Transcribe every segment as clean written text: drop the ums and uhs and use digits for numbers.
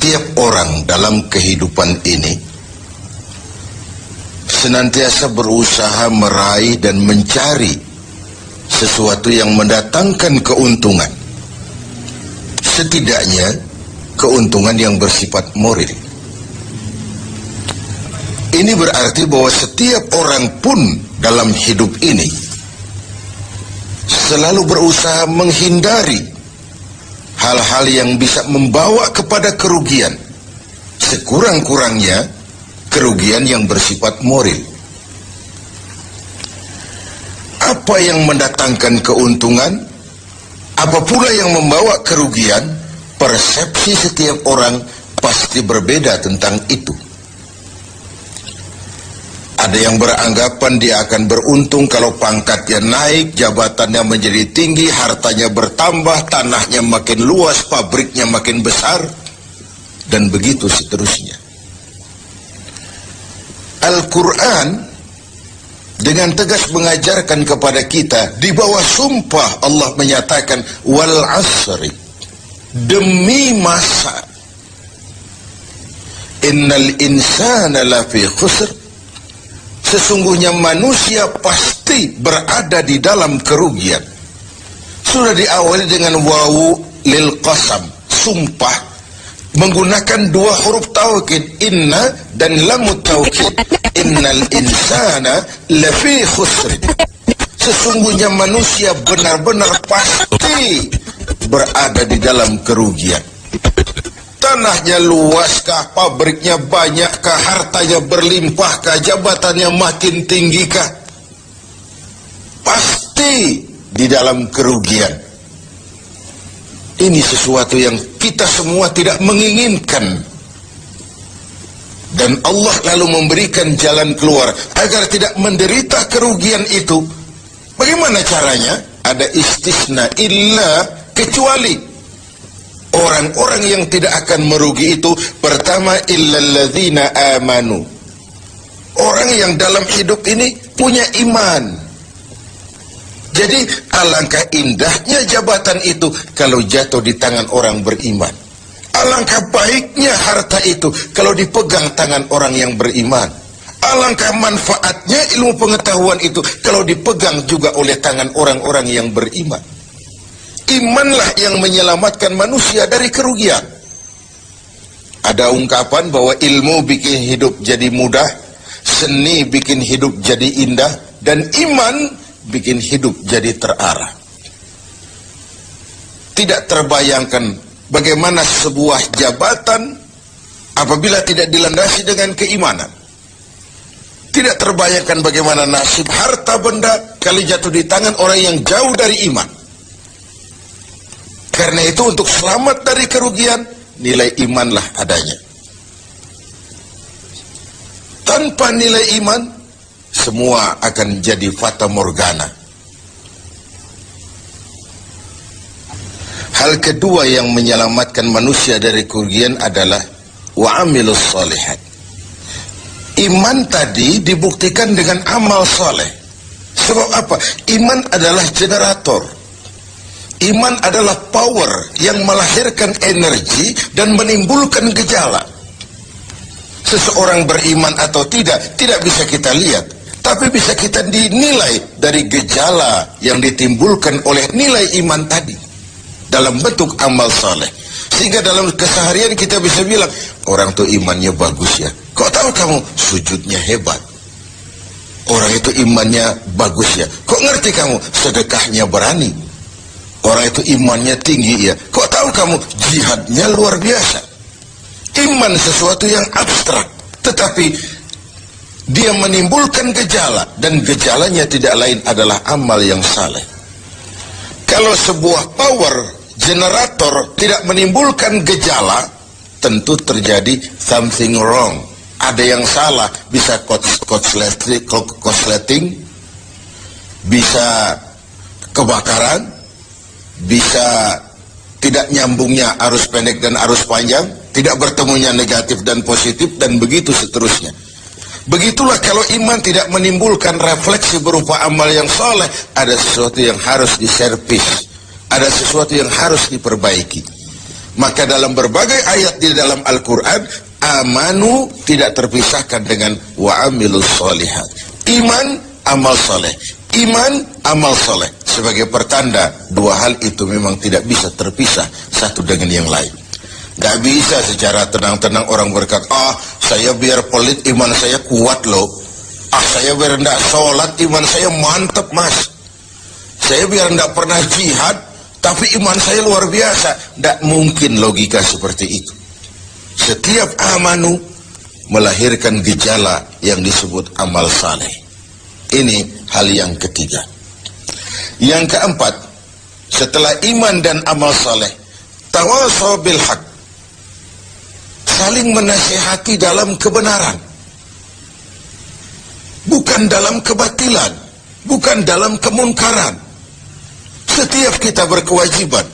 setiap orang dalam kehidupan ini senantiasa berusaha meraih dan mencari sesuatu yang mendatangkan keuntungan, setidaknya keuntungan yang bersifat moral. Ini berarti bahwa setiap orang pun dalam hidup ini selalu berusaha menghindari hal-hal yang bisa membawa kepada kerugian, sekurang-kurangnya kerugian yang bersifat moral. Apa yang mendatangkan keuntungan, apa pula yang membawa kerugian, persepsi setiap orang pasti berbeda tentang itu. Ada yang beranggapan dia akan beruntung kalau pangkatnya naik, jabatannya menjadi tinggi, hartanya bertambah, tanahnya makin luas, pabriknya makin besar, dan begitu seterusnya. Al-Quran dengan tegas mengajarkan kepada kita, di bawah sumpah Allah menyatakan, wal asri, demi masa, innal insana lafi khusr, sesungguhnya manusia pasti berada di dalam kerugian. Sudah diawali dengan wawu lil qasam, sumpah, menggunakan dua huruf taukid, inna dan lamut taukid. Innal insana lafi khusr, sesungguhnya manusia benar-benar pasti berada di dalam kerugian. Tanahnya luaskah, pabriknya banyakkah, hartanya berlimpahkah, jabatannya makin tinggikah, pasti di dalam kerugian. Ini sesuatu yang kita semua tidak menginginkan, dan Allah lalu memberikan jalan keluar agar tidak menderita kerugian itu. Bagaimana caranya? Ada istisna, illa, kecuali orang-orang yang tidak akan merugi itu. Pertama, illalladzina amanu, orang yang dalam hidup ini punya iman. Jadi alangkah indahnya jabatan itu kalau jatuh di tangan orang beriman. Alangkah baiknya harta itu kalau dipegang tangan orang yang beriman. Alangkah manfaatnya ilmu pengetahuan itu kalau dipegang juga oleh tangan orang-orang yang beriman. Imanlah yang menyelamatkan manusia dari kerugian. Ada ungkapan bahwa ilmu bikin hidup jadi mudah, seni bikin hidup jadi indah, dan iman bikin hidup jadi terarah. Tidak terbayangkan bagaimana sebuah jabatan apabila tidak dilandasi dengan keimanan. Tidak terbayangkan bagaimana nasib harta benda kalau jatuh di tangan orang yang jauh dari iman. Karena itu untuk selamat dari kerugian, nilai imanlah adanya. Tanpa nilai iman, semua akan jadi fata morgana. Hal kedua yang menyelamatkan manusia dari kerugian adalah wa'amilus sholihat. Iman tadi dibuktikan dengan amal soleh. Sebab apa? Iman adalah generator. Iman adalah power yang melahirkan energi dan menimbulkan gejala. Seseorang beriman atau tidak bisa kita lihat, tapi bisa kita dinilai dari gejala yang ditimbulkan oleh nilai iman tadi dalam bentuk amal soleh. Sehingga dalam keseharian kita bisa bilang, orang itu imannya bagus ya. Kok tahu kamu? Sujudnya hebat. Orang itu imannya bagus ya. Kok ngerti kamu? Sedekahnya berani. Orang itu imannya tinggi ya. Kok tahu kamu? Jihadnya luar biasa. Iman sesuatu yang abstrak, tetapi dia menimbulkan gejala, dan gejalanya tidak lain adalah amal yang saleh. Kalau sebuah power generator tidak menimbulkan gejala, tentu terjadi something wrong. Ada yang salah, bisa korsleting, bisa kebakaran, bisa tidak nyambungnya arus pendek dan arus panjang, tidak bertemunya negatif dan positif, dan begitu seterusnya. Begitulah kalau iman tidak menimbulkan refleksi berupa amal yang soleh, ada sesuatu yang harus diservis, ada sesuatu yang harus diperbaiki. Maka dalam berbagai ayat di dalam Al-Quran, amanu tidak terpisahkan dengan wa amilus sholihat. Iman, amal soleh. Iman, amal soleh. Sebagai pertanda, dua hal itu memang tidak bisa terpisah satu dengan yang lain. Gak bisa secara tenang-tenang orang berkata, saya biar pelit iman saya kuat loh. Saya biar tidak sholat iman saya mantap mas. Saya biar tidak pernah jihad tapi iman saya luar biasa. Tidak mungkin logika seperti itu. Setiap amanu melahirkan gejala yang disebut amal saleh. Ini hal yang ketiga. Yang keempat, setelah iman dan amal saleh, tawasaw bil haq, saling menasihati dalam kebenaran, bukan dalam kebatilan, bukan dalam kemunkaran. Setiap kita berkewajiban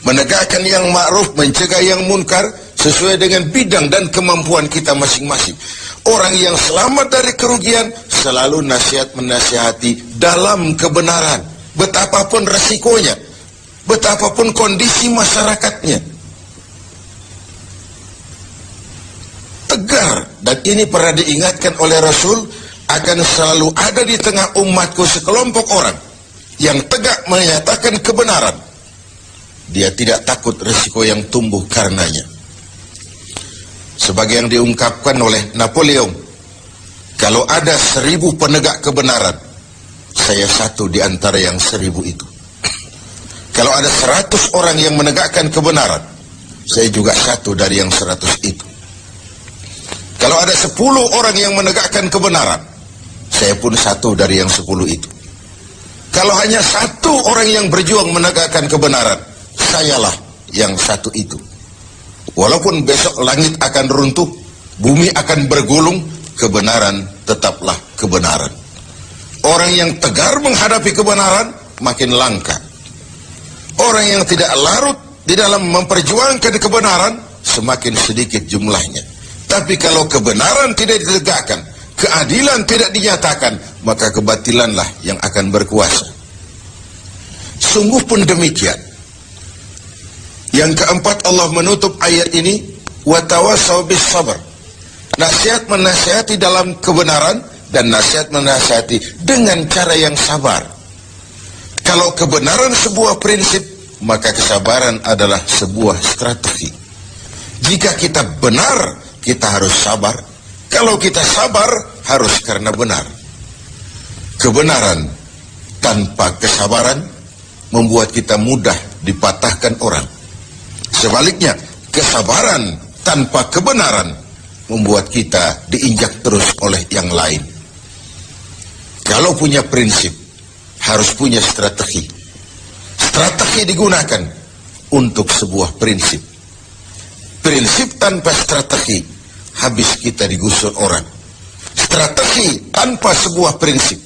menegakkan yang ma'ruf, mencegah yang munkar sesuai dengan bidang dan kemampuan kita masing-masing. Orang yang selamat dari kerugian selalu menasihati dalam kebenaran, betapapun resikonya, betapapun kondisi masyarakatnya. Tegar, dan ini pernah diingatkan oleh Rasul, akan selalu ada di tengah umatku sekelompok orang yang tegak menyatakan kebenaran. Dia tidak takut risiko yang tumbuh karenanya. Sebagai yang diungkapkan oleh Napoleon, kalau ada 1000 penegak kebenaran, saya satu di antara yang 1000 itu. Kalau ada 100 orang yang menegakkan kebenaran, saya juga satu dari yang 100 itu. Kalau ada 10 orang yang menegakkan kebenaran, saya pun satu dari yang 10 itu. Kalau hanya 1 orang yang berjuang menegakkan kebenaran, sayalah yang satu itu. Walaupun besok langit akan runtuh, bumi akan bergulung, kebenaran tetaplah kebenaran. Orang yang tegar menghadapi kebenaran makin langka. Orang yang tidak larut di dalam memperjuangkan kebenaran semakin sedikit jumlahnya. Tapi kalau kebenaran tidak ditegakkan, keadilan tidak dinyatakan, maka kebatilanlah yang akan berkuasa. Sungguh pun demikian. Yang keempat, Allah menutup ayat ini, wa tawasaw bis sabr. Nasihat menasihati dalam kebenaran dan nasihat menasihati dengan cara yang sabar. Kalau kebenaran sebuah prinsip, maka kesabaran adalah sebuah strategi. Jika kita benar, kita harus sabar. Kalau kita sabar, harus karena benar. Kebenaran tanpa kesabaran membuat kita mudah dipatahkan orang. Sebaliknya, kesabaran tanpa kebenaran membuat kita diinjak terus oleh yang lain. Kalau punya prinsip, harus punya strategi. Strategi digunakan untuk sebuah prinsip. Prinsip tanpa strategi, habis kita digusur orang. Strategi tanpa sebuah prinsip,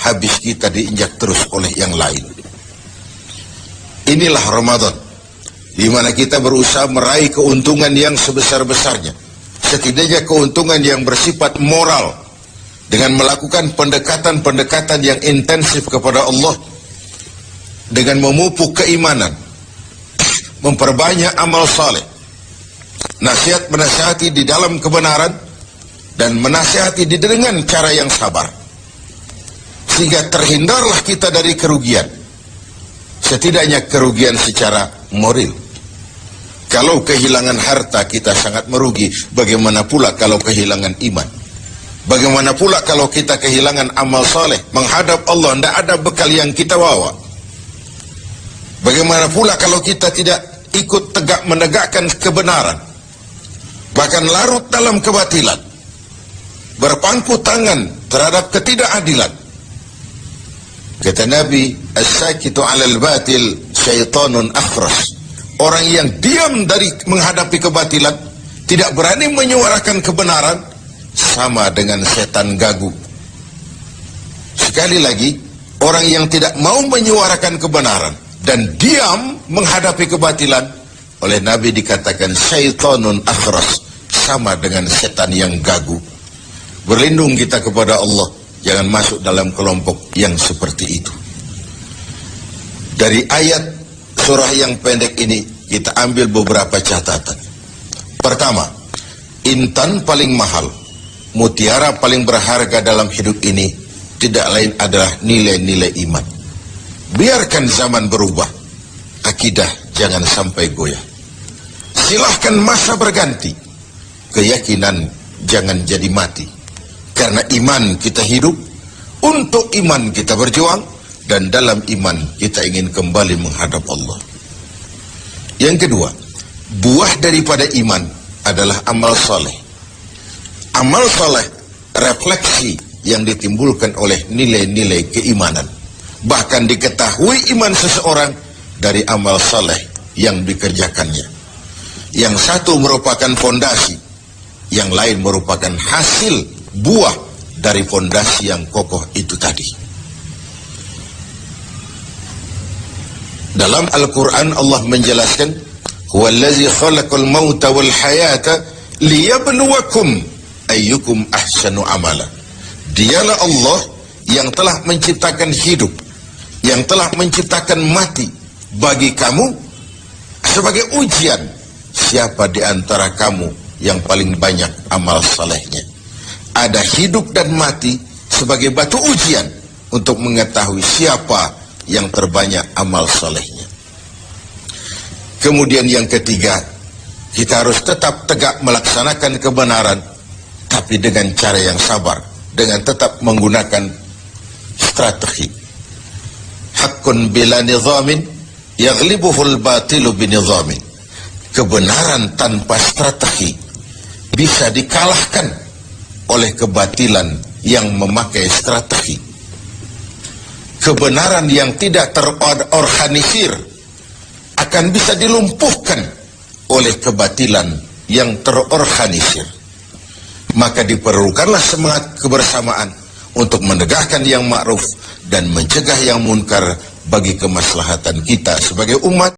habis kita diinjak terus oleh yang lain. Inilah Ramadan, di mana kita berusaha meraih keuntungan yang sebesar-besarnya. Setidaknya keuntungan yang bersifat moral, dengan melakukan pendekatan-pendekatan yang intensif kepada Allah, dengan memupuk keimanan, memperbanyak amal saleh, nasihat menasihati di dalam kebenaran, dan menasihati dengan cara yang sabar, sehingga terhindarlah kita dari kerugian. Setidaknya kerugian secara moral. Kalau kehilangan harta kita sangat merugi, bagaimana pula kalau kehilangan iman? Bagaimana pula kalau kita kehilangan amal saleh, menghadap Allah tidak ada bekal yang kita bawa? Bagaimana pula kalau kita tidak ikut tegak menegakkan kebenaran, bahkan larut dalam kebatilan, berpangku tangan terhadap ketidakadilan? Kata Nabi, as-sakitu 'alal batil syaitanun akhras. Orang yang diam dari menghadapi kebatilan, tidak berani menyuarakan kebenaran, sama dengan setan gagu. Sekali lagi, orang yang tidak mau menyuarakan kebenaran dan diam menghadapi kebatilan, oleh Nabi dikatakan syaitanun akhras, sama dengan setan yang gagu. Berlindung kita kepada Allah, jangan masuk dalam kelompok yang seperti itu. Dari ayat surah yang pendek ini, kita ambil beberapa catatan. Pertama, intan paling mahal, mutiara paling berharga dalam hidup ini tidak lain adalah nilai-nilai iman. Biarkan zaman berubah, akidah jangan sampai goyah. Silahkan masa berganti, keyakinan jangan jadi mati. Karena iman kita hidup, untuk iman kita berjuang, dan dalam iman kita ingin kembali menghadap Allah. Yang kedua, buah daripada iman adalah amal soleh. Amal soleh, refleksi yang ditimbulkan oleh nilai-nilai keimanan. Bahkan diketahui iman seseorang dari amal soleh yang dikerjakannya. Yang satu merupakan fondasi, yang lain merupakan hasil buah dari fondasi yang kokoh itu tadi. Dalam Al-Quran Allah menjelaskan, "Huwallazi khalaqal mauta wal hayata liyabluwakum ayyukum ahsanu amala." Dialah Allah yang telah menciptakan hidup, yang telah menciptakan mati bagi kamu sebagai ujian siapa di antara kamu yang paling banyak amal salehnya. Ada hidup dan mati sebagai batu ujian untuk mengetahui siapa yang terbanyak amal salehnya. Kemudian yang ketiga, kita harus tetap tegak melaksanakan kebenaran, tapi dengan cara yang sabar, dengan tetap menggunakan strategi. Haqqun bila nizamin yaghlibuhul batilu binizamin. Kebenaran tanpa strategi bisa dikalahkan oleh kebatilan yang memakai strategi. Kebenaran yang tidak terorganisir akan bisa dilumpuhkan oleh kebatilan yang terorganisir. Maka diperlukanlah semangat kebersamaan untuk menegakkan yang ma'ruf dan mencegah yang munkar bagi kemaslahatan kita sebagai umat.